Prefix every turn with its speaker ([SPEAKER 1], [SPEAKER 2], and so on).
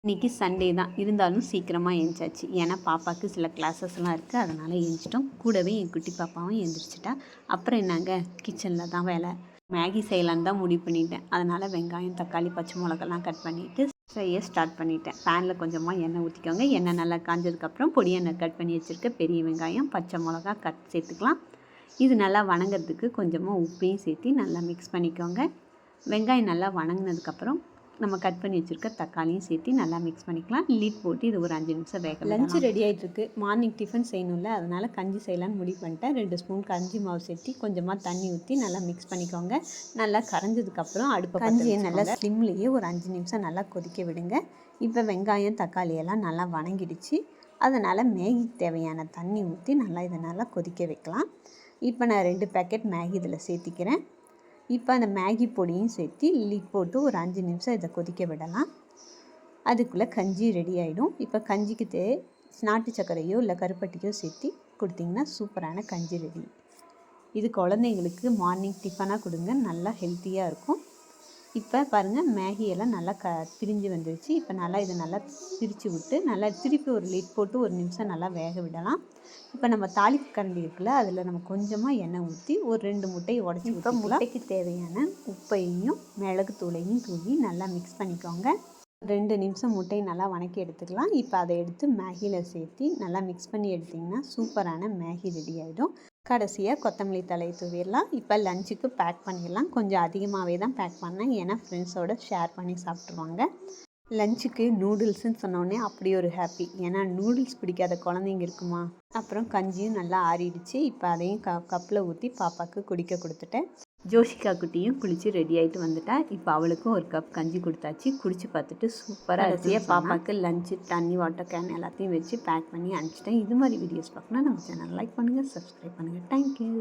[SPEAKER 1] இன்றைக்கி சண்டே தான் இருந்தாலும் சீக்கிரமாக எழுந்திரிச்சாச்சு. ஏன்னா பாப்பாவுக்கு சில கிளாஸஸ்லாம் இருக்குது, அதனால் எழுந்திரிச்சிட்டோம். கூடவே என் குட்டி பாப்பாவும் எழுந்திரிச்சிட்டா. அப்புறம் என்னங்க, கிச்சனில் தான் வேலை. மேகி செய்யலான்னு தான் முடிவு பண்ணிட்டேன். அதனால் வெங்காயம், தக்காளி, பச்சை மிளகாலாம் கட் பண்ணிவிட்டு செய்ய ஸ்டார்ட் பண்ணிட்டேன். பேனில் கொஞ்சமாக எண்ணெய் ஊற்றிக்கோங்க. எண்ணெய் நல்லா காஞ்சதுக்கப்புறம் பொடி எண்ணெய் கட் பண்ணி வச்சுருக்க பெரிய வெங்காயம், பச்சை மிளகா சேர்த்துக்கலாம். இது நல்லா வணங்கிறதுக்கு கொஞ்சமாக உப்பையும் சேர்த்து நல்லா மிக்ஸ் பண்ணிக்கோங்க. வெங்காயம் நல்லா வணங்கினதுக்கப்புறம் நம்ம கட் பண்ணி வச்சுருக்க தக்காளியும் சேர்த்து நல்லா மிக்ஸ் பண்ணிக்கலாம். லிட் போட்டு இது ஒரு 5 நிமிஷம் வேக. லஞ்சு ரெடி ஆகிட்டுருக்கு. மார்னிங் டிஃபன் செய்யணும்ல, அதனால் கஞ்சி செய்யலான்னு முடிவு பண்ணிட்டேன். 2 ஸ்பூன் கஞ்சி மாவு சேர்த்து கொஞ்சமாக தண்ணி ஊற்றி நல்லா மிக்ஸ் பண்ணிக்கோங்க. நல்லா கரைஞ்சதுக்கப்புறம் அடுப்பு கஞ்சியை நல்லா ஸ்லிம்லேயே ஒரு 5 நிமிஷம் நல்லா கொதிக்க விடுங்க. இப்போ வெங்காயம் தக்காளியெல்லாம் நல்லா வணங்கிடுச்சு. அதனால் மேகிக்கு தேவையான தண்ணி ஊற்றி நல்லா இதை நல்லா கொதிக்க வைக்கலாம். இப்போ நான் 2 பேக்கெட் மேகி இதில் சேர்த்திக்கிறேன். இப்போ அந்த மேகி பொடியும் சேர்த்து லிட் போட்டு ஒரு 5 நிமிஷம் இதை கொதிக்க விடலாம். அதுக்குள்ளே கஞ்சி ரெடி ஆகிடும். இப்போ கஞ்சிக்கு நாட்டு சர்க்கரையோ இல்லை கருப்பட்டியோ சேர்த்து கொடுத்திங்கன்னா சூப்பரான கஞ்சி ரெடி. இது குழந்தைங்களுக்கு மார்னிங் டிஃபனாக கொடுங்க, நல்லா ஹெல்த்தியாக இருக்கும். இப்போ பாருங்கள், மேகியெல்லாம் நல்லா பிரிஞ்சு வந்துருச்சு. இப்போ நல்லா இதை நல்லா பிரித்து விட்டு நல்லா திருப்பி ஒரு லிட் போட்டு ஒரு நிமிஷம் நல்லா வேக விடலாம். இப்போ நம்ம தாளிப்பு கரண்டி இருக்குல்ல, அதில் நம்ம கொஞ்சமாக எண்ணெய் ஊற்றி ஒரு 2 முட்டையை உடச்சி, இப்போ முட்டைக்கு தேவையான உப்பையும் மிளகுத்தூளையும் தூவி நல்லா மிக்ஸ் பண்ணிக்கோங்க. 2 நிமிஷம் முட்டையை நல்லா வணக்கி எடுத்துக்கலாம். இப்போ அதை எடுத்து மேகியில் சேர்த்து நல்லா மிக்ஸ் பண்ணி எடுத்திங்கன்னா சூப்பரான மேகி ரெடி ஆகிடும். கடைசியாக கொத்தமல்லி தழையை தூவிடலாம். இப்போ லஞ்சுக்கு பேக் பண்ணிடலாம். கொஞ்சம் அதிகமாகவே தான் பேக் பண்ணேன், ஏன்னா ஃப்ரெண்ட்ஸோடு ஷேர் பண்ணி சாப்பிட்ருவாங்க. லஞ்சுக்கு நூடுல்ஸ்ன்னு சொன்னோடனே அப்படி ஒரு ஹாப்பி, ஏன்னா நூடுல்ஸ் பிடிக்காத குழந்தைங்க இருக்குமா. அப்புறம் கஞ்சியும் நல்லா ஆறிடுச்சு. இப்போ அதையும் கப்பில் ஊற்றி பாப்பாவுக்கு குடிக்க கொடுத்துட்டேன். ஜோஷிகா குட்டியும் குளித்து ரெடி ஆகிட்டு வந்துட்டா. இப்போ அவளுக்கும் ஒரு கப் கஞ்சி கொடுத்தாச்சு. குடிச்சு பார்த்துட்டு சூப்பராக இருந்துச்சு. பாப்பாவுக்கு லஞ்சு தண்ணி வாட்டர் கேன் எல்லாத்தையும் வச்சு பேக் பண்ணி அனுப்பிச்சிட்டேன். இது மாதிரி வீடியோஸ் பார்க்கணுன்னா நம்ம சேனல் லைக் பண்ணுங்கள், சப்ஸ்கிரைப் பண்ணுங்கள். தேங்க்யூ.